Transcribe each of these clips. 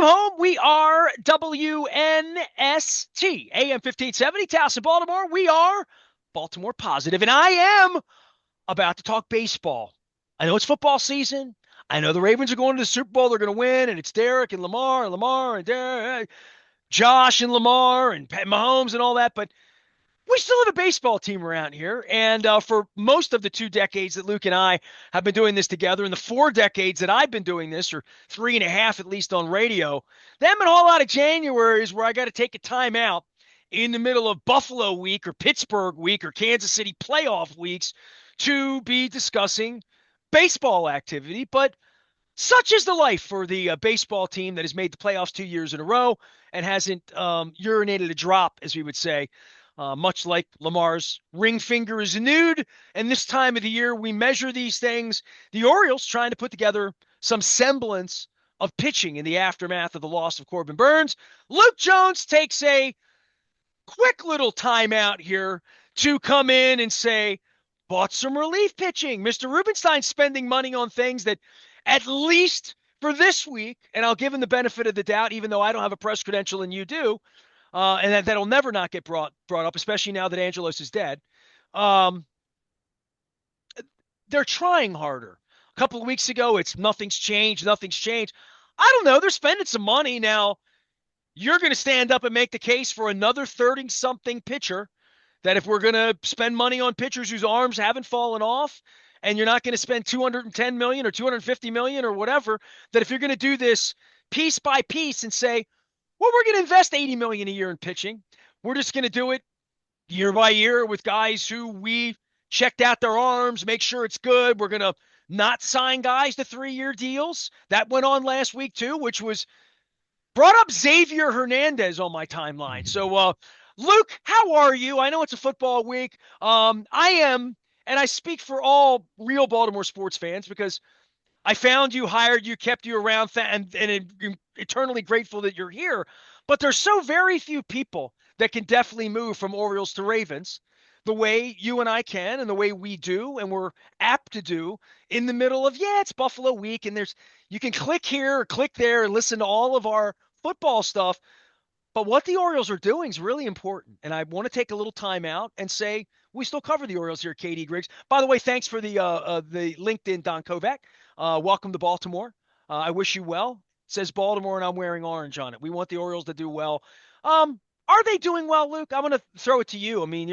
Welcome home. We are WNST, AM 1570, Towson, Baltimore. We are Baltimore Positive, and I am about to talk baseball. I know it's football season. I know the Ravens are going to the Super Bowl. They're going to win, and it's Derek and Lamar and Derek, Josh and Lamar and Pat Mahomes and all that, but we still have a baseball team around here. And for most of the 2 decades that Luke and I have been doing this together, and the 4 decades that I've been doing this, or 3.5 at least on radio, they haven't been a whole lot of Januaries where I got to take a time out in the middle of Buffalo week or Pittsburgh week or Kansas City playoff weeks to be discussing baseball activity. But such is the life for the baseball team that has made the playoffs 2 years in a row and hasn't urinated a drop, as we would say. Much like Lamar's ring finger is nude, and this time of the year we measure these things. The Orioles trying to put together some semblance of pitching in the aftermath of the loss of Corbin Burns. Luke Jones takes a quick little timeout here to come in and say, bought some relief pitching. Mr. Rubenstein's spending money on things that, at least for this week, and I'll give him the benefit of the doubt, even though I don't have a press credential and you do, and that'll never not get brought up, especially now that Angelos is dead. They're trying harder. A couple of weeks ago, it's nothing's changed. I don't know. They're spending some money. Now, you're going to stand up and make the case for another 30-something pitcher that if we're going to spend money on pitchers whose arms haven't fallen off, and you're not going to spend $210 million or $250 million or whatever, that if you're going to do this piece by piece and say, well, we're going to invest $80 million a year in pitching, we're just going to do it year by year with guys who we checked out their arms, make sure it's good. We're going to not sign guys to 3-year deals. That went on last week too, which was brought up Xavier Hernandez on my timeline. So, Luke, how are you? I know it's a football week. I am, and I speak for all real Baltimore sports fans because I found you, hired you, kept you around, and eternally grateful that you're here. But there's so very few people that can definitely move from Orioles to Ravens the way you and I can and the way we do and we're apt to do in the middle of, it's Buffalo week, and you can click here or click there and listen to all of our football stuff. But what the Orioles are doing is really important. And I want to take a little time out and say we still cover the Orioles here at KD Griggs. By the way, thanks for the LinkedIn, Don Kovac. Welcome to Baltimore. I wish you well. It says Baltimore, and I'm wearing orange on it. We want the Orioles to do well. Are they doing well, Luke? I'm going to throw it to you. I mean,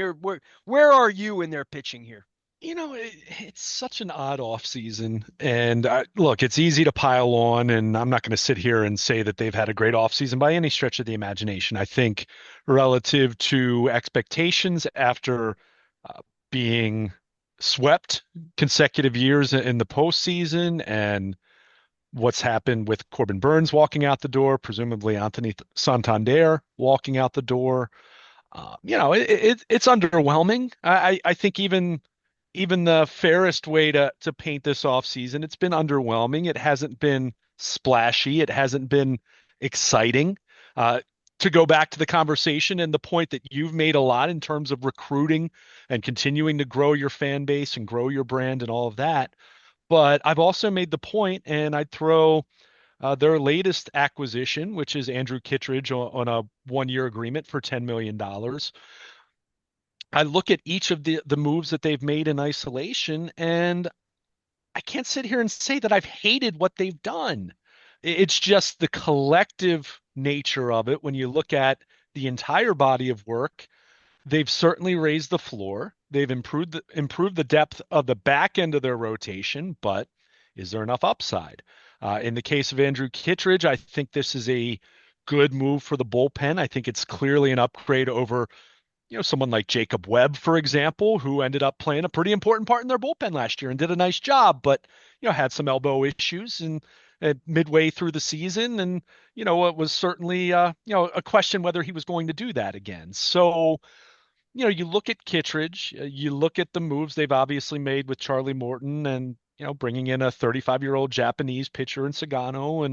where are you in their pitching here? It's such an odd off season, and look, it's easy to pile on, and I'm not going to sit here and say that they've had a great off season by any stretch of the imagination. I think relative to expectations after being swept consecutive years in the postseason and what's happened with Corbin Burns walking out the door, presumably Anthony Santander walking out the door. It's underwhelming. I think even the fairest way to paint this off season, it's been underwhelming. It hasn't been splashy. It hasn't been exciting. To go back to the conversation and the point that you've made a lot in terms of recruiting and continuing to grow your fan base and grow your brand and all of that. But I've also made the point, and I'd throw their latest acquisition, which is Andrew Kittredge on a 1-year agreement for $10 million. I look at each of the moves that they've made in isolation, and I can't sit here and say that I've hated what they've done. It's just the collective nature of it. When you look at the entire body of work, they've certainly raised the floor. They've improved the depth of the back end of their rotation, but is there enough upside? In the case of Andrew Kittredge, I think this is a good move for the bullpen. I think it's clearly an upgrade over someone like Jacob Webb, for example, who ended up playing a pretty important part in their bullpen last year and did a nice job, but had some elbow issues and midway through the season, and it was certainly a question whether he was going to do that again. So you look at Kittredge, you look at the moves they've obviously made with Charlie Morton, and bringing in a 35-year-old Japanese pitcher in Sagano,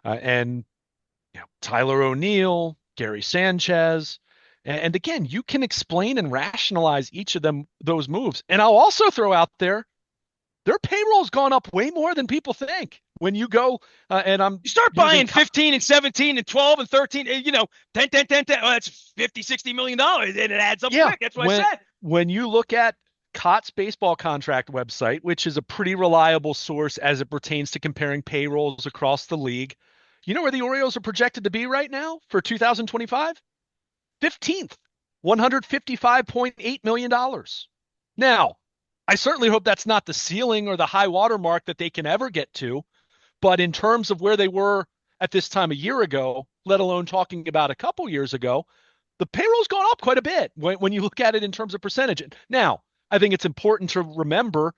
and Tyler O'Neill, Gary Sanchez. And again, you can explain and rationalize each of those moves. And I'll also throw out there, their payroll's gone up way more than people think. when you go and I'm You start using buying 15 and 17 and 12 and 13, 10, 10, 10, 10. Oh, that's 50, $60 million. And it adds up yeah, quick. That's what I said. when you look at Cott's baseball contract website, which is a pretty reliable source as it pertains to comparing payrolls across the league, you know where the Orioles are projected to be right now for 2025? 15th, $155.8 million. Now, I certainly hope that's not the ceiling or the high water mark that they can ever get to, but in terms of where they were at this time a year ago, let alone talking about a couple years ago, the payroll's gone up quite a bit when you look at it in terms of percentage. Now, I think it's important to remember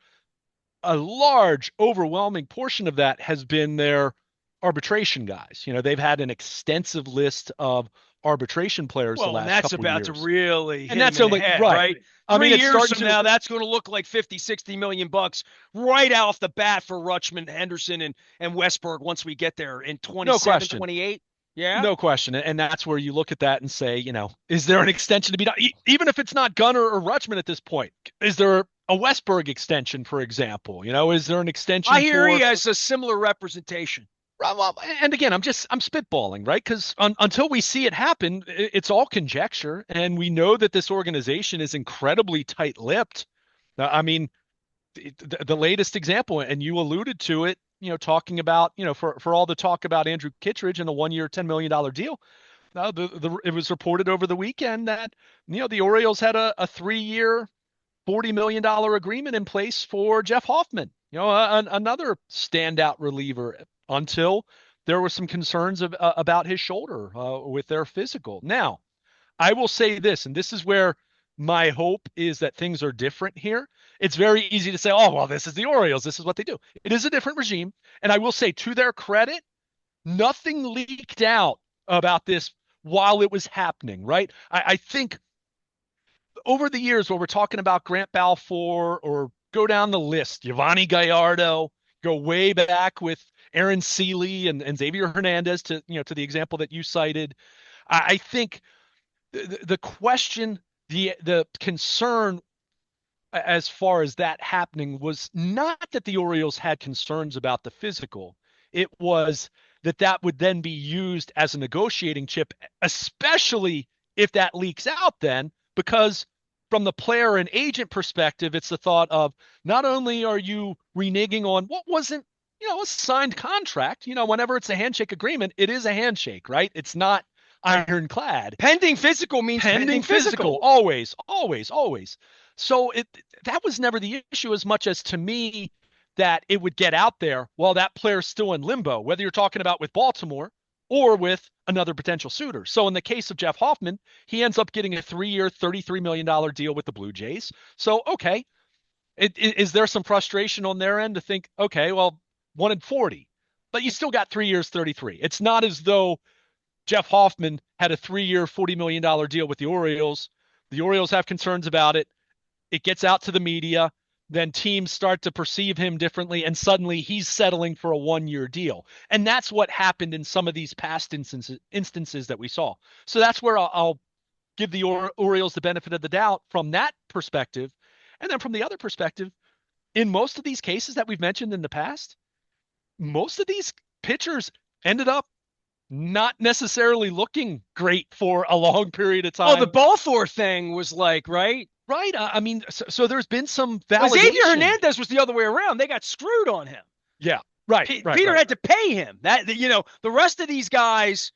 a large, overwhelming portion of that has been their arbitration guys. You know, they've had an extensive list of arbitration players the Well, and last that's couple about to years. really And hit him that's in the only head, right. right? I mean, 3 years it's starting from now, to, that's going to look like 50, 60 million bucks right off the bat for Rutschman, Henderson, and Westberg once we get there in no 27, question. 28. Yeah. No question. And that's where you look at that and say, is there an extension to be done? Even if it's not Gunnar or Rutschman at this point, is there a Westberg extension, for example? Is there an I extension hear he for, has a similar representation. well, and again, I'm spitballing, right? Because until we see it happen, it's all conjecture. And we know that this organization is incredibly tight-lipped. I mean, the latest example, and you alluded to it, talking about, for all the talk about Andrew Kittredge and a 1 year, $10 million deal. It was reported over the weekend that, the Orioles had a 3 year, $40 million agreement in place for Jeff Hoffman, another standout reliever until there were some concerns about his shoulder with their physical. Now, I will say this, and this is where my hope is that things are different here. It's very easy to say, oh, well, this is the Orioles. This is what they do. It is a different regime. And I will say, to their credit, nothing leaked out about this while it was happening, right? I think over the years, when we're talking about Grant Balfour or go down the list, Giovanni Gallardo, go way back with Aaron Seeley and Xavier Hernandez to the example that you cited. I think the question, the concern as far as that happening was not that the Orioles had concerns about the physical. It was that would then be used as a negotiating chip, especially if that leaks out then, because from the player and agent perspective, it's the thought of not only are you reneging on what wasn't, a signed contract, whenever it's a handshake agreement, it is a handshake, right? It's not ironclad. Pending physical means pending physical. Always, always, always. So that was never the issue as much as to me that it would get out there while that player's still in limbo, whether you're talking about with Baltimore or with another potential suitor. So in the case of Jeff Hoffman, he ends up getting a 3 year, $33 million deal with the Blue Jays. So, okay, is there some frustration on their end to think, okay, well, 1 in 40, but you still got 3 years, 33. It's not as though Jeff Hoffman had a 3 year, $40 million deal with the Orioles. The Orioles have concerns about it. It gets out to the media. Then teams start to perceive him differently, and suddenly he's settling for a 1 year deal. And that's what happened in some of these past instances that we saw. So that's where I'll give the Orioles the benefit of the doubt from that perspective. And then from the other perspective, in most of these cases that we've mentioned in the past, most of these pitchers ended up not necessarily looking great for a long period of Oh, the time. Balfour thing was like, right? Right. I mean, so there's been some Well, Xavier validation. Hernandez was the other way around. They got screwed on him. Yeah. Right. Peter had to pay him. The rest of these guys,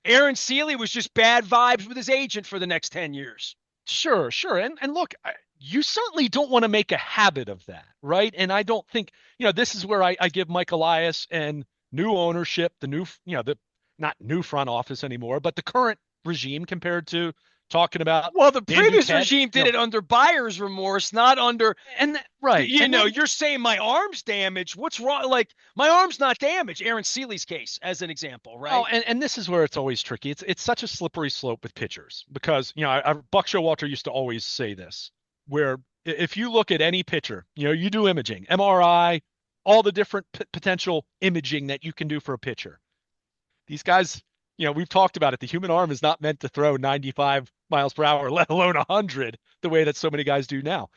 Aaron Seeley was just bad vibes with his agent for the next 10 years. Sure. And look, you certainly don't want to make a habit of that, right? And I don't think, this is where I give Mike Elias and new ownership, the new, the not new front office anymore, but the current regime compared to talking about. Well, the Dan previous Duquette, regime did it under buyer's remorse, not under. And right. You're saying my arm's damaged. What's wrong? Like, my arm's not damaged. Aaron Seeley's case, as an example, right? Oh, and this is where it's always tricky. It's such a slippery slope with pitchers because, Buck Showalter used to always say this, where if you look at any pitcher, you do imaging, MRI, all the different potential imaging that you can do for a pitcher. These guys, we've talked about it. The human arm is not meant to throw 95 miles per hour, let alone 100, the way that so many guys do now.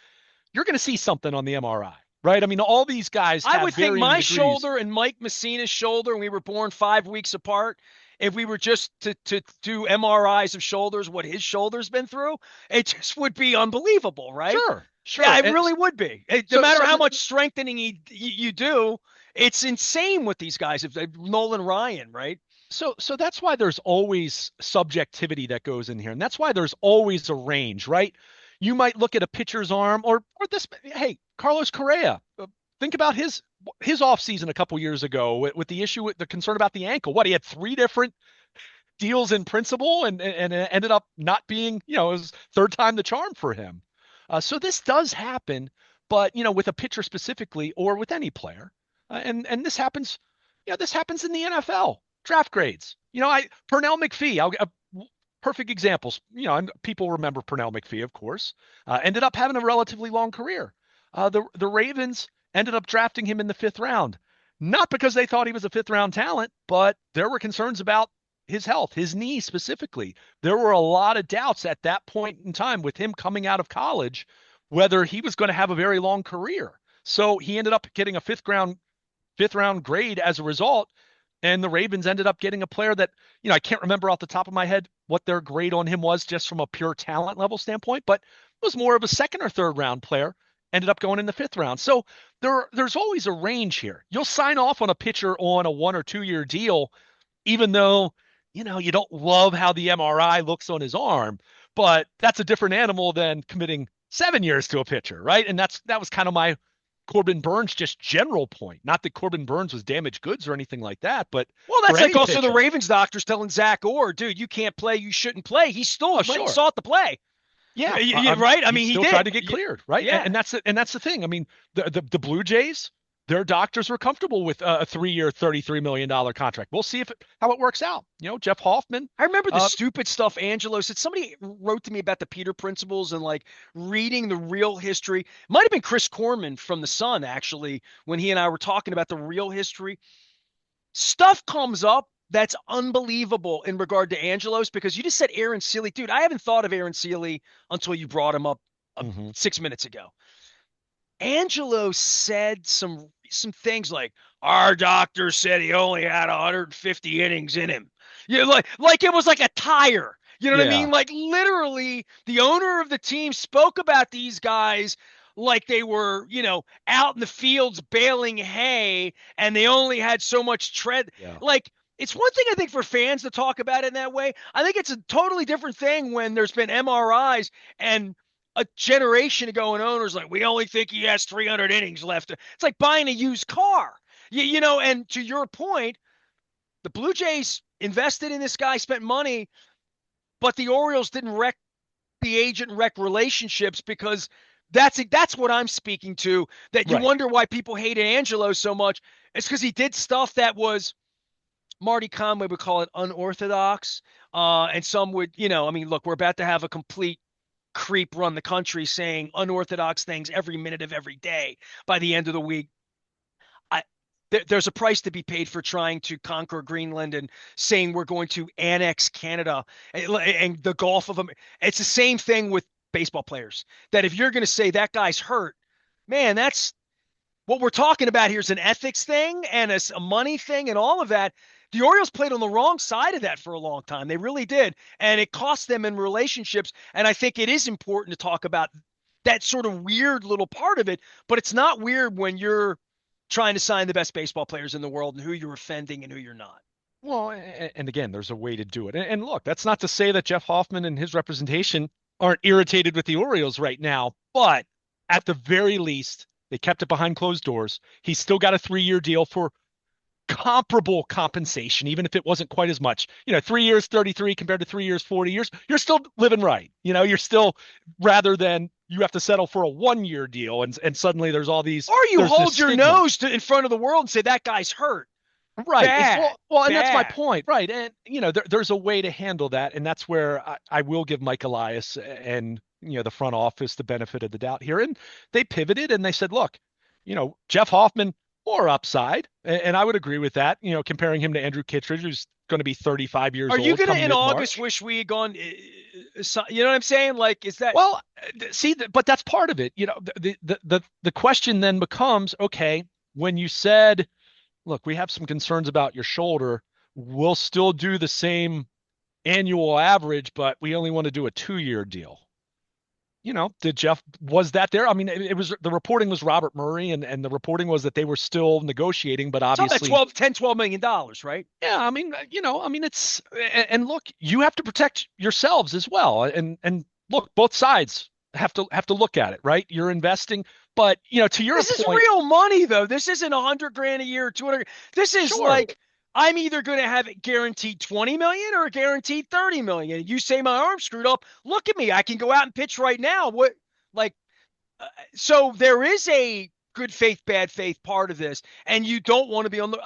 You're going to see something on the MRI. right? I mean, all these guys I have would think varying my degrees. shoulder and Mike Messina's shoulder, and we were born 5 weeks apart. If we were just to do MRIs of shoulders, what his shoulder's been through, it just would be unbelievable, right? Sure, Yeah, sure. it And really would be. No so, matter so, how much strengthening you do, it's insane with these guys. If Nolan Ryan, right? so that's why there's always subjectivity that goes in here, and that's why there's always a range, right? You might look at a pitcher's arm, or this. Hey, Carlos Correa. Think about his offseason a couple years ago with the issue with the concern about the ankle. What, he had three different deals in principle, and it ended up not being, it was third time the charm for him. So this does happen, but with a pitcher specifically, or with any player, and this happens, this happens in the NFL draft grades. I Pernell McPhee, perfect examples. And people remember Pernell McPhee, of course. Ended up having a relatively long career. The Ravens ended up drafting him in the fifth round, not because they thought he was a fifth round talent, but there were concerns about his health, his knee specifically. There were a lot of doubts at that point in time with him coming out of college whether he was going to have a very long career. So he ended up getting a fifth round grade as a result. And the Ravens ended up getting a player that, I can't remember off the top of my head what their grade on him was just from a pure talent level standpoint, but it was more of a second or third round player, ended up going in the fifth round. So there's always a range here. You'll sign off on a pitcher on a 1 or 2 year deal, even though, you don't love how the MRI looks on his arm, but that's a different animal than committing 7 years to a pitcher, right? And that was kind of my Corbin Burns just general point. Not that Corbin Burns was damaged goods or anything like that, but Well, for that's like any also the pitcher. Ravens doctors telling Zach Orr, dude, you can't play, you shouldn't play. He still Oh, went and sure. sought the play. Yeah, Right? I he mean, he still tried did. to get cleared, right? And, Yeah. and that's it. And that's the thing. I mean, the Blue Jays, their doctors were comfortable with a 3 year, $33 million contract. We'll see how it works out. Jeff Hoffman. I remember the Uh, stupid stuff Angelo said. Somebody wrote to me about the Peter principles and like reading the real history. Might have been Chris Corman from The Sun, actually, when he and I were talking about the real history. Stuff comes up that's unbelievable in regard to Angelos because you just said Aaron Seeley. Dude, I haven't thought of Aaron Seeley until you brought him up mhm. 6 minutes ago. Angelo said some things like our doctor said he only had 150 innings in him. Like it was like a tire. You know what I Yeah, mean? Like literally the owner of the team spoke about these guys like they were, out in the fields baling hay and they only had so much tread. yeah. Like it's one thing I think for fans to talk about it in that way. I think it's a totally different thing when there's been MRIs and a generation ago and owners like we only think he has 300 innings left. It's like buying a used car. And to your point, the Blue Jays invested in this guy, spent money, but the Orioles didn't wreck the agent and wreck relationships because that's what I'm speaking to. That you Right. wonder why people hated Angelo so much. It's because he did stuff that was Marty Conway would call it unorthodox. And some would, I mean, look, we're about to have a complete creep run the country saying unorthodox things every minute of every day by the end of the week. I, there's a price to be paid for trying to conquer Greenland and saying we're going to annex Canada and the Gulf of them. It's the same thing with baseball players. That if you're going to say that guy's hurt, man, that's what we're talking about here is an ethics thing and a money thing and all of that. The Orioles played on the wrong side of that for a long time. They really did. And it cost them in relationships. And I think it is important to talk about that sort of weird little part of it. But it's not weird when you're trying to sign the best baseball players in the world and who you're offending and who you're not. Well, and again, there's a way to do it. And look, that's not to say that Jeff Hoffman and his representation aren't irritated with the Orioles right now, but at the very least, they kept it behind closed doors. He's still got a 3 year deal for comparable compensation, even if it wasn't quite as much. 3 years, 33 compared to 3 years, 40 years, you're still living right. You're still, rather than you have to settle for a 1 year deal and suddenly Or you there's this hold your stigma. nose in front of the world and say that guy's hurt. Right. Bad, And that's my bad. point. Right. And, there's a way to handle that. And that's where I will give Mike Elias and, the front office the benefit of the doubt here. And they pivoted and they said, look, Jeff Hoffman, more upside. And I would agree with that, comparing him to Andrew Kittredge, who's going to be 35 years Are you old gonna come in August mid-March. wish we had gone? You know what I'm saying? Like, is that Well, see, but that's part of it. The question then becomes, okay, when you said, look, we have some concerns about your shoulder, we'll still do the same annual average, but we only want to do a 2-year deal. Did Jeff, was that there? I mean, it was, the reporting was Robert Murray, and the reporting was that they were still negotiating, but it's all about obviously, 12 million, right? yeah, I mean, it's, and look, you have to protect yourselves as well. And look, both sides have to look at it, right? You're investing, but to your This is point, real money, though. This isn't 100 grand a year, 200. This is sure, like I'm either going to have it guaranteed 20 million or guaranteed 30 million. You say my arm's screwed up. Look at me. I can go out and pitch right now. What, like, uh, so there is a good faith, bad faith part of this, and you don't want to be on the.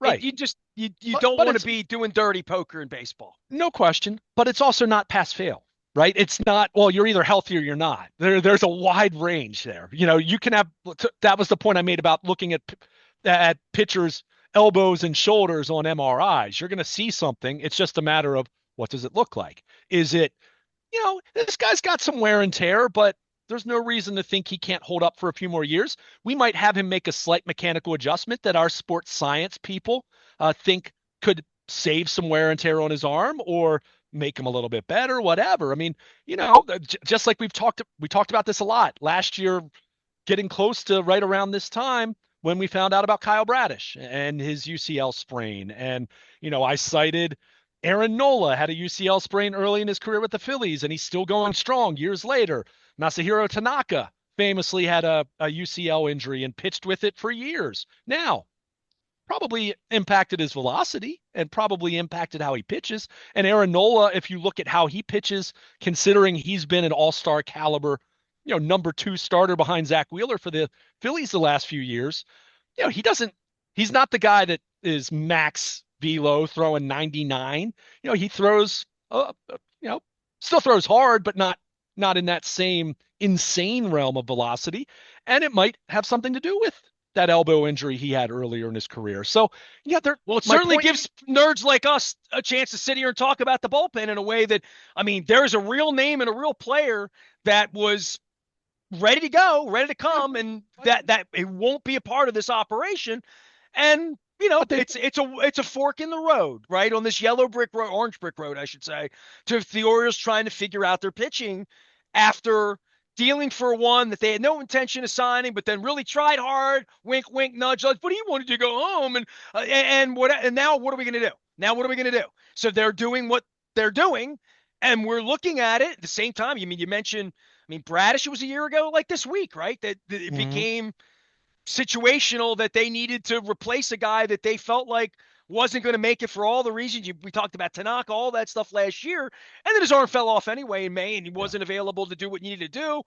right. you just you But don't but want to it's be doing dirty poker in baseball. no question, but it's also not pass fail, right? It's not, well, you're either healthy or you're not. There's a wide range there. You can have, that was the point I made about looking at pitchers' elbows and shoulders on MRIs. You're going to see something. It's just a matter of, what does it look like? Is it, this guy's got some wear and tear, but there's no reason to think he can't hold up for a few more years. We might have him make a slight mechanical adjustment that our sports science people think could save some wear and tear on his arm or make him a little bit better, whatever. I mean, just like we talked about this a lot last year, getting close to right around this time when we found out about Kyle Bradish and his UCL sprain. And, I cited Aaron Nola had a UCL sprain early in his career with the Phillies, and he's still going strong years later. Masahiro Tanaka famously had a UCL injury and pitched with it for years. Now, probably impacted his velocity and probably impacted how he pitches. And Aaron Nola, if you look at how he pitches, considering he's been an all-star caliber, number 2 starter behind Zach Wheeler for the Phillies the last few years, he's not the guy that is max velo throwing 99. He throws, you know, still throws hard, but not in that same insane realm of velocity. And it might have something to do with that elbow injury he had earlier in his career. So, yeah, Well, it my certainly point. gives nerds like us a chance to sit here and talk about the bullpen in a way that, I mean, there's a real name and a real player that was ready to go, ready to Yeah, come, and that it won't be a part of this operation. And but they, it's a fork in the road, right? On this yellow brick road, orange brick road, I should say, to the Orioles trying to figure out their pitching after dealing for one that they had no intention of signing, but then really tried hard, wink, wink, nudge, nudge. But he wanted to go home, and now what are we going to do? Now what are we going to do? So they're doing what they're doing, and we're looking at it at the same time. You mentioned, I mean, Bradish was a year ago, like this week, right? That it Mhm. became situational that they needed to replace a guy that they felt like wasn't going to make it for all the reasons we talked about Tanaka, all that stuff last year. And then his arm fell off anyway in May and he Yeah. wasn't available to do what he needed to do.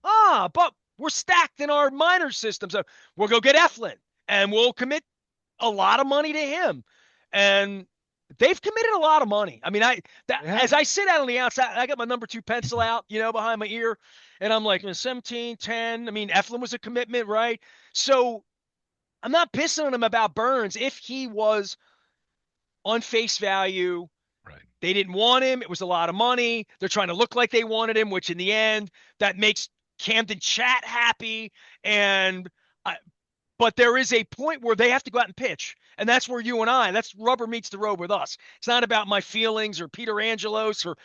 But we're stacked in our minor system. So we'll go get Eflin and we'll commit a lot of money to him. And they've committed a lot of money. I mean, Yeah. as I sit out on the outside, I got my number 2 pencil out, behind my ear, and I'm like 17, 10. I mean, Eflin was a commitment, right? So I'm not pissing on him about Burns. If he was on face value, Right. they didn't want him. It was a lot of money. They're trying to look like they wanted him, which in the end, that makes Camden Chat happy. And I, but there is a point where they have to go out and pitch. And that's where that's rubber meets the road with us. It's not about my feelings or Peter Angelos or,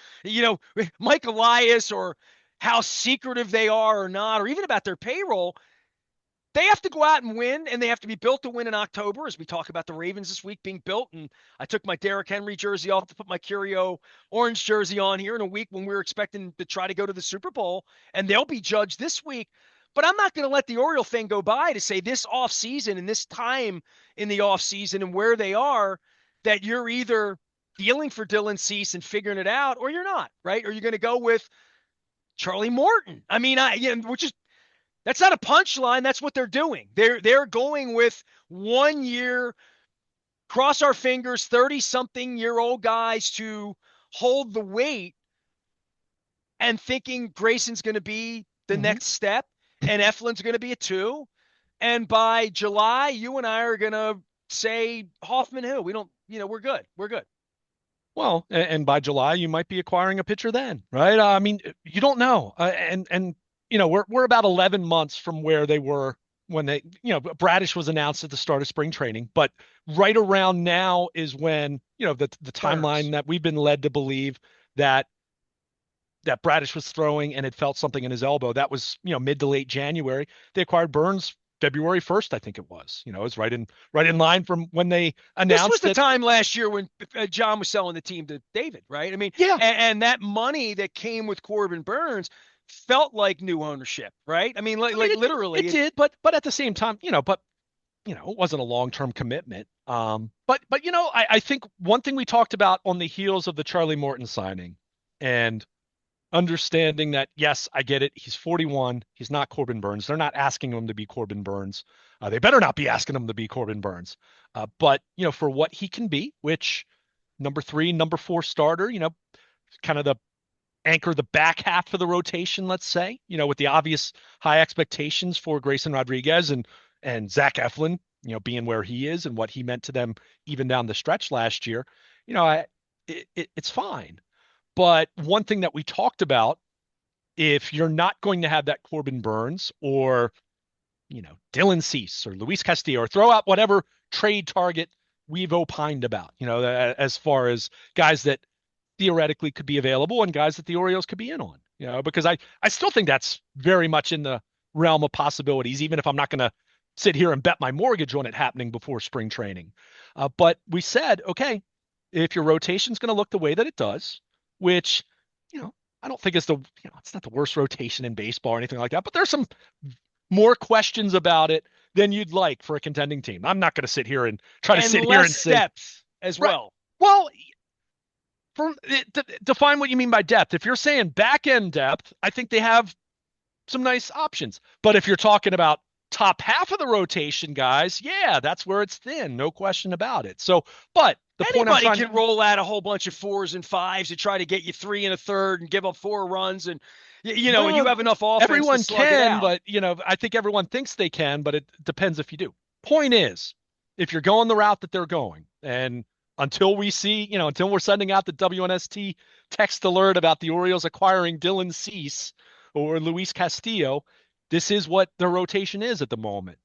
Mike Elias or how secretive they are or not, or even about their payroll. They have to go out and win, and they have to be built to win in October, as we talk about the Ravens this week being built. And I took my Derrick Henry jersey off to put my Curio orange jersey on here in a week when we were expecting to try to go to the Super Bowl, and they'll be judged this week. But I'm not going to let the Oriole thing go by to say this offseason and this time in the offseason and where they are, that you're either dealing for Dylan Cease and figuring it out, or you're not, right? Or you're going to go with Charlie Morton. I mean, which is that's not a punchline. That's what they're doing. They're going with 1 year, cross our fingers, 30-something-year-old guys to hold the weight and thinking Grayson's going to be the Mhm. next step and Eflin's going to be a 2. And by July, you and I are gonna say Hoffman who? We don't, we're good. We're good. Well, and by July, you might be acquiring a pitcher then, right? I mean, you don't know. And we're about 11 months from where they were when Bradish was announced at the start of spring training, but right around now is when, the timeline Burns. that we've been led to believe that Bradish was throwing and had felt something in his elbow. That was, mid to late January. They acquired Burns February 1st, I think it was. It was right in line from when they This was announced the it. time last year when John was selling the team to David, right? I mean, Yeah, and that money that came with Corbin Burns felt like new ownership, right? I mean, like I mean, it literally, did, but at the same time, it wasn't a long-term commitment. But I think one thing we talked about on the heels of the Charlie Morton signing, and understanding that, yes, I get it. He's 41. He's not Corbin Burns. They're not asking him to be Corbin Burns. They better not be asking him to be Corbin Burns. But for what he can be, which number 3, number 4 starter, kind of the anchor the back half of the rotation, let's say, with the obvious high expectations for Grayson Rodriguez and Zach Eflin, being where he is and what he meant to them even down the stretch last year. It's fine. But one thing that we talked about, if you're not going to have that Corbin Burns or, Dylan Cease or Luis Castillo, or throw out whatever trade target we've opined about, as far as guys that theoretically could be available and guys that the Orioles could be in on, because I still think that's very much in the realm of possibilities, even if I'm not going to sit here and bet my mortgage on it happening before spring training. But we said, okay, if your rotation's going to look the way that it does, which, I don't think it's not the worst rotation in baseball or anything like that, but there's some more questions about it than you'd like for a contending team. I'm not going to sit here and try to and sit here and less say, depth as right. well. Well, define what you mean by depth. If you're saying back end depth, I think they have some nice options. But if you're talking about top half of the rotation guys, yeah, that's where it's thin, no question about it. So, but the point I'm Anybody trying can roll out a whole bunch of 4s and 5s to try to get you 3 1/3 and give up 4 runs, and and you well, have enough offense to everyone slug it can, out. but I think everyone thinks they can, but it depends if you do. Point is, if you're going the route that they're going, and until we see, until we're sending out the WNST text alert about the Orioles acquiring Dylan Cease or Luis Castillo, this is what the rotation is at the moment.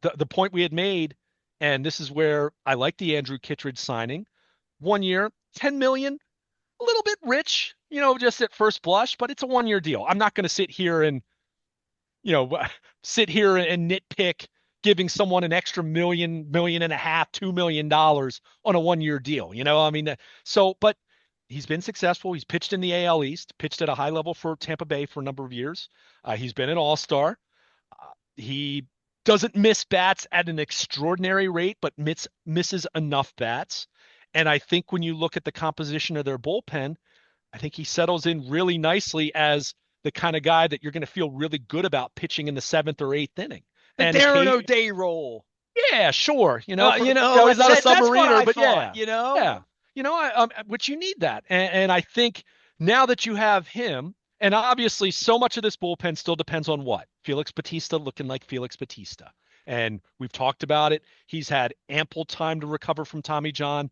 The point we had made, and this is where I like the Andrew Kittredge signing. 1 year, 10 million, a little bit rich, just at first blush, but it's a 1 year deal. I'm not going to you know, sit here and nitpick giving someone an extra million, million and a half, $2 million on a 1 year deal. I mean, but he's been successful. He's pitched in the AL East, pitched at a high level for Tampa Bay for a number of years. He's been an all-star. He doesn't miss bats at an extraordinary rate, but misses enough bats. And I think when you look at the composition of their bullpen, I think he settles in really nicely as the kind of guy that you're going to feel really good about pitching in the 7th or 8th inning. The And Darren O'Day role. yeah, sure. He's not a That's what submariner, I but thought. yeah. Which you need that. And I think now that you have him, and obviously so much of this bullpen still depends on what? Felix Bautista looking like Felix Bautista. And we've talked about it. He's had ample time to recover from Tommy John.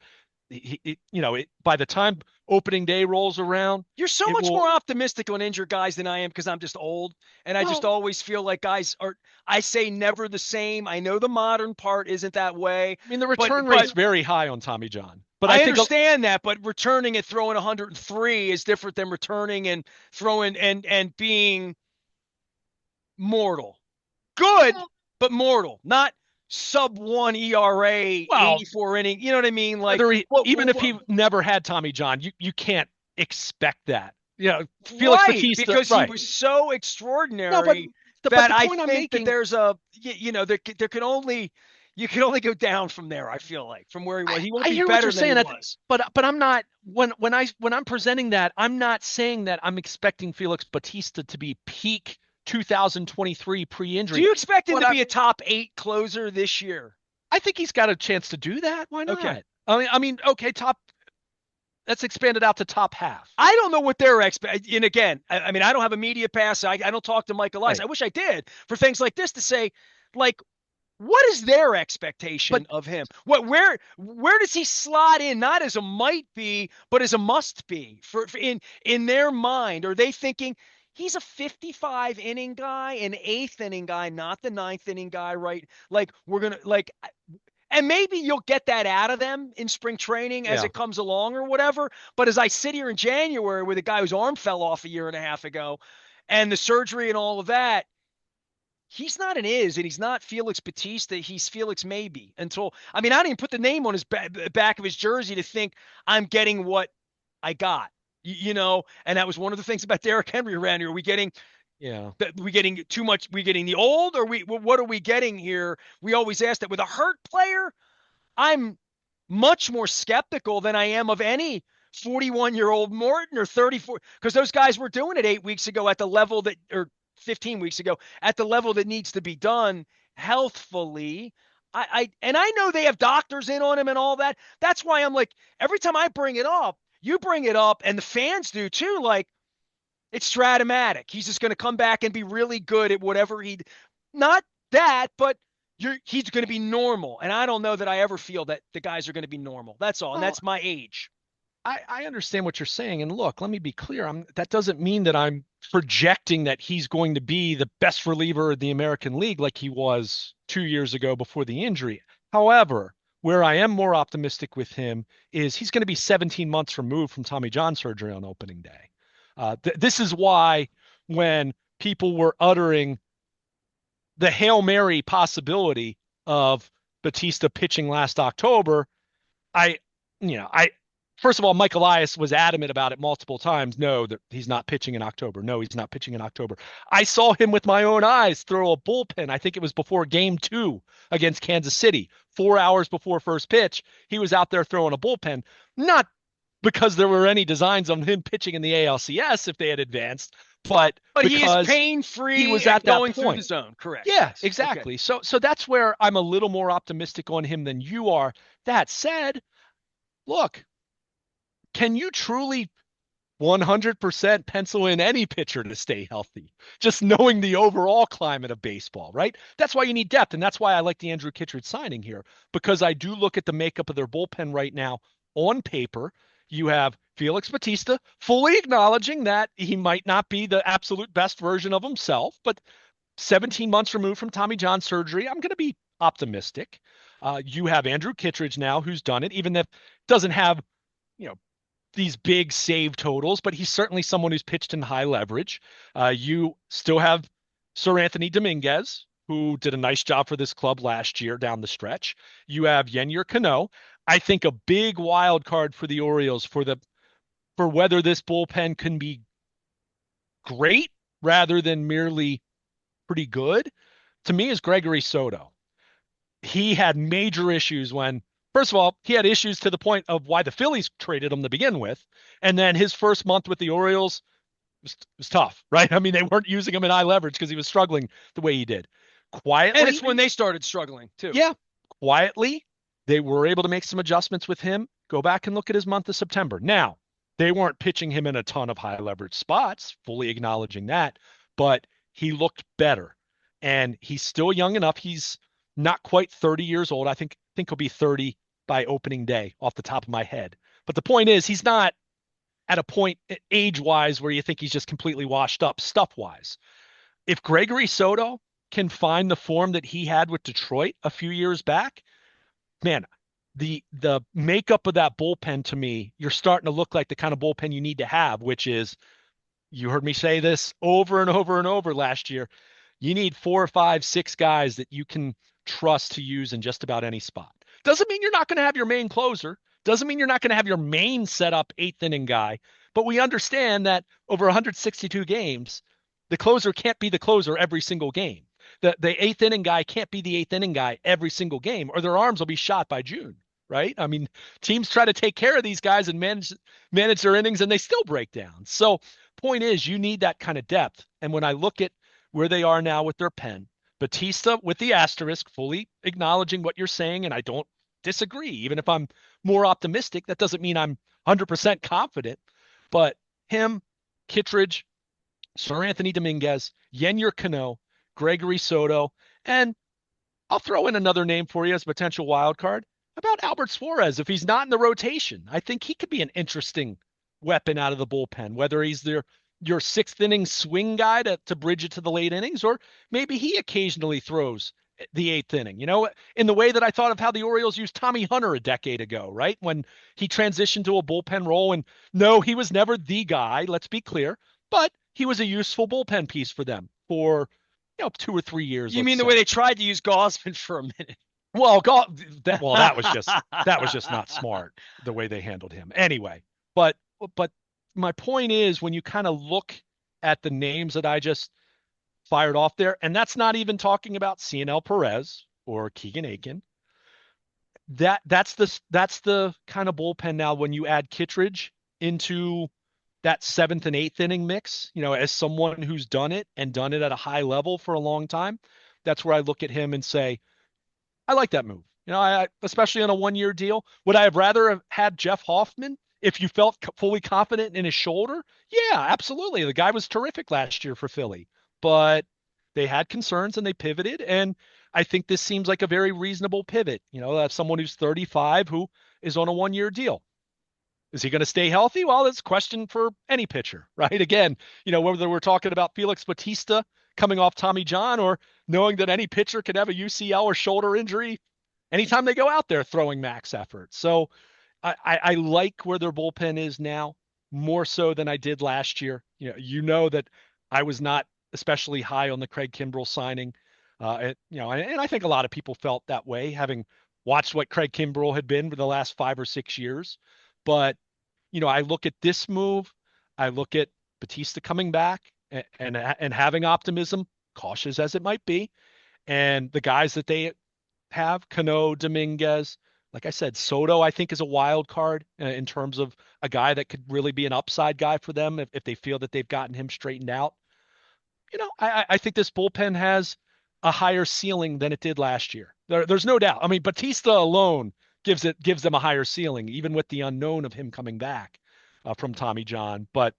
By the time opening day rolls around, You're so it much will. more optimistic on injured guys than I am because I'm just old. And I just Well, always feel like guys are, I say never the same. I know the modern part isn't that way, I mean, the but, return but rate's very high on Tommy John. But I I think, understand that. But returning and throwing 103 is different than returning and throwing and being mortal. Good, but mortal, not sub 1 ERA, well, 84 inning. You know what I mean? Like, even if he never had Tommy John, you can't expect that. Felix right, Bautista, because he right? was so No, but extraordinary but that the I point I'm think that making, there's a, there can only, you can only go down from there. I feel like from where he was, he won't I be hear what you're better than he saying, was. but I'm not when I'm presenting that, I'm not saying that I'm expecting Felix Bautista to be peak 2023 Do pre-injury. you expect him But to be a top 8 closer this year? I think he's got a chance to do that. Why Okay. not? I mean, okay, top. Let's expand it out to top half. I don't know what they're expecting. And again, I mean, I don't have a media pass. I don't talk to Mike Elias. Right. I wish I did for things like this to say, Like, what is their But expectation of him? Where does he slot in? Not as a might be, but as a must be for in their mind. Are they thinking he's a 55 inning guy, an eighth inning guy, not the ninth inning guy, right? Like we're gonna like, and maybe you'll get that out of them in spring training as yeah, it comes along or whatever. But as I sit here in January with a guy whose arm fell off a year and a half ago, and the surgery and all of that, he's not an is, and he's not Felix Batista. He's Felix maybe until, I mean, I didn't even put the name on his back of his jersey to think I'm getting what I got, and that was one of the things about Derrick Henry around here. Are we getting yeah. we getting too much? We getting the old, or what are we getting here? We always ask that with a hurt player. I'm much more skeptical than I am of any 41-year-old Morton or 34, because those guys were doing it 8 weeks ago at the level that, or 15 weeks ago at the level that needs to be done healthfully. And I know they have doctors in on him and all that. That's why I'm like, every time I bring it up, you bring it up, and the fans do too. Like, it's Stratomatic. He's just going to come back and be really good at whatever not that, but he's going to be normal. And I don't know that I ever feel that the guys are going to be normal. That's all. And Well, that's my age. I understand what you're saying. And look, let me be clear. That doesn't mean that I'm projecting that he's going to be the best reliever of the American League like he was 2 years ago before the injury. However, where I am more optimistic with him is he's going to be 17 months removed from Tommy John surgery on opening day. This is why when people were uttering the Hail Mary possibility of Batista pitching last October, I, I first of all, Mike Elias was adamant about it multiple times. No, that he's not pitching in October. No, he's not pitching in October. I saw him with my own eyes throw a bullpen. I think it was before game 2 against Kansas City, 4 hours before first pitch. He was out there throwing a bullpen, not because there were any designs on him pitching in the ALCS if they had advanced, but But he is because pain he free was and at that going through the point. zone. Correct. Yeah, Yes. Okay. exactly. So that's where I'm a little more optimistic on him than you are. That said, look, can you truly 100% pencil in any pitcher to stay healthy? Just knowing the overall climate of baseball, right? That's why you need depth, and that's why I like the Andrew Kittredge signing here, because I do look at the makeup of their bullpen right now. On paper, you have Felix Batista fully acknowledging that he might not be the absolute best version of himself, but 17 months removed from Tommy John surgery, I'm going to be optimistic. You have Andrew Kittredge now, who's done it, even if doesn't have, you know, these big save totals, but he's certainly someone who's pitched in high leverage. You still have Sir Anthony Dominguez, who did a nice job for this club last year down the stretch. You have Yennier Cano. I think a big wild card for the Orioles for whether this bullpen can be great rather than merely pretty good, to me, is Gregory Soto. He had major issues when, first of all, he had issues to the point of why the Phillies traded him to begin with. And then his first month with the Orioles was tough, right? I mean, they weren't using him in high leverage because he was struggling the way he did. And Quietly, it's when they started struggling too. yeah, quietly, they were able to make some adjustments with him. Go back and look at his month of September. Now, they weren't pitching him in a ton of high leverage spots, fully acknowledging that, but he looked better. And he's still young enough. He's not quite 30 years old. I think he'll be 30 by opening day off the top of my head. But the point is, he's not at a point age wise where you think he's just completely washed up stuff wise. If Gregory Soto can find the form that he had with Detroit a few years back, man, the makeup of that bullpen to me, you're starting to look like the kind of bullpen you need to have, which is, you heard me say this over and over and over last year. You need 4 or 5, 6 guys that you can trust to use in just about any spot. Doesn't mean you're not going to have your main closer. Doesn't mean you're not going to have your main setup eighth inning guy. But we understand that over 162 games, the closer can't be the closer every single game. The eighth inning guy can't be the eighth inning guy every single game, or their arms will be shot by June, right? I mean, teams try to take care of these guys and manage their innings, and they still break down. So, point is, you need that kind of depth. And when I look at where they are now with their pen, Batista with the asterisk, fully acknowledging what you're saying, and I don't disagree. Even if I'm more optimistic, that doesn't mean I'm 100% confident. But him, Kittredge, Sir Anthony Dominguez, Yennier Cano, Gregory Soto, and I'll throw in another name for you as a potential wild card. How about Albert Suarez? If he's not in the rotation, I think he could be an interesting weapon out of the bullpen, whether he's your sixth inning swing guy to bridge it to the late innings, or maybe he occasionally throws the eighth inning, in the way that I thought of how the Orioles used Tommy Hunter a decade ago, right? When he transitioned to a bullpen role. And no, he was never the guy, let's be clear, but he was a useful bullpen piece for them for 2 or 3 years, You let's mean the way say. they tried to use Gosman for a minute? Well, that was just not smart the way they handled him. Anyway, but but my point is when you kind of look at the names that I just fired off there, and that's not even talking about CNL Perez or Keegan Aiken. That's the kind of bullpen now when you add Kittredge into that seventh and eighth inning mix, as someone who's done it and done it at a high level for a long time. That's where I look at him and say, I like that move. Especially on a 1 year deal. Would I have rather have had Jeff Hoffman if you felt fully confident in his shoulder? Yeah, absolutely. The guy was terrific last year for Philly, but they had concerns and they pivoted. And I think this seems like a very reasonable pivot. Someone who's 35 who is on a 1 year deal. Is he going to stay healthy? Well, that's a question for any pitcher, right? Again, whether we're talking about Felix Bautista coming off Tommy John or knowing that any pitcher could have a UCL or shoulder injury anytime they go out there throwing max effort. So I like where their bullpen is now more so than I did last year. You know that I was not especially high on the Craig Kimbrell signing. And I think a lot of people felt that way, having watched what Craig Kimbrell had been for the last 5 or 6 years. But I look at this move, I look at Batista coming back and having optimism, cautious as it might be, and the guys that they have, Cano, Dominguez. Like I said, Soto, I think, is a wild card in terms of a guy that could really be an upside guy for them if they feel that they've gotten him straightened out. I think this bullpen has a higher ceiling than it did last year. There's no doubt. I mean, Batista alone gives them a higher ceiling, even with the unknown of him coming back from Tommy John. But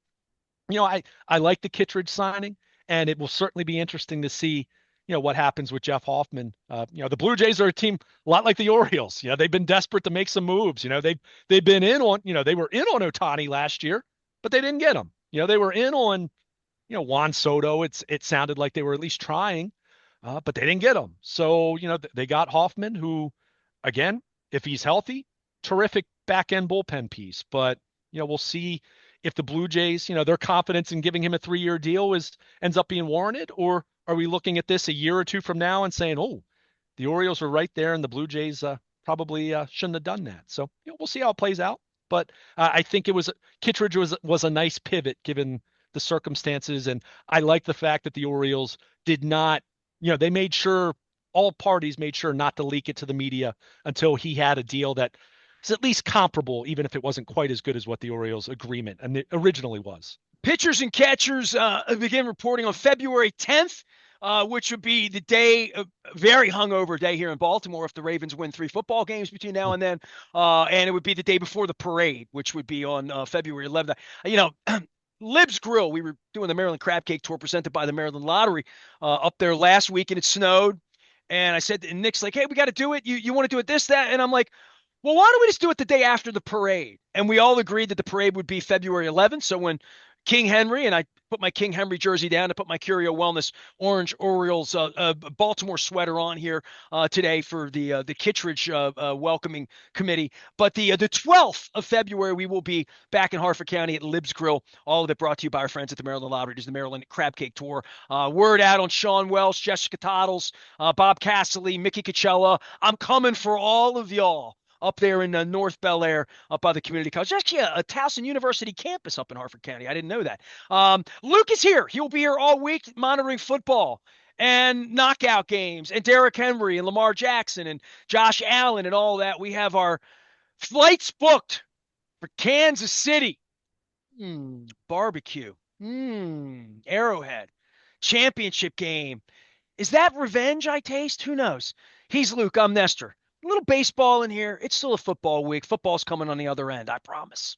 I like the Kittredge signing, and it will certainly be interesting to see what happens with Jeff Hoffman. The Blue Jays are a team a lot like the Orioles. They've been desperate to make some moves. They've been in on they were in on Ohtani last year, but they didn't get him. They were in on Juan Soto. It sounded like they were at least trying, but they didn't get him. So they got Hoffman, who, again, if he's healthy, terrific back end bullpen piece. But we'll see if the Blue Jays, their confidence in giving him a 3 year deal ends up being warranted, or are we looking at this a year or two from now and saying, oh, the Orioles were right there and the Blue Jays probably shouldn't have done that. So we'll see how it plays out. But I think Kittredge was a nice pivot given the circumstances, and I like the fact that the Orioles did not, they made sure all parties made sure not to leak it to the media until he had a deal that is at least comparable, even if it wasn't quite as good as what the Orioles agreement and it originally was. Pitchers and catchers begin reporting on February 10th, which would be the day, a very hungover day here in Baltimore if the Ravens win 3 football games between now and then. And it would be the day before the parade, which would be on February 11th. Lib's Grill, we were doing the Maryland Crab Cake Tour presented by the Maryland Lottery up there last week, and it snowed. And I said, and Nick's like, hey, we got to do it. You want to do it this, that? And I'm like, well, why don't we just do it the day after the parade? And we all agreed that the parade would be February 11th. So when King Henry, and I put my King Henry jersey down to put my Curio Wellness orange Orioles Baltimore sweater on here today for the Kittredge welcoming committee. But the 12th of February, we will be back in Harford County at Lib's Grill. All of it brought to you by our friends at the Maryland Lottery. It is the Maryland Crab Cake Tour. Word out on Sean Welsh, Jessica Toddles, Bob Cassilly, Mickey Coachella. I'm coming for all of y'all up there in North Bel Air, up by the community college. There's actually a Towson University campus up in Harford County. I didn't know that. Luke is here. He'll be here all week monitoring football and knockout games and Derrick Henry and Lamar Jackson and Josh Allen and all that. We have our flights booked for Kansas City. Barbecue. Arrowhead. Championship game. Is that revenge I taste? Who knows? He's Luke. I'm Nestor. A little baseball in here. It's still a football week. Football's coming on the other end, I promise.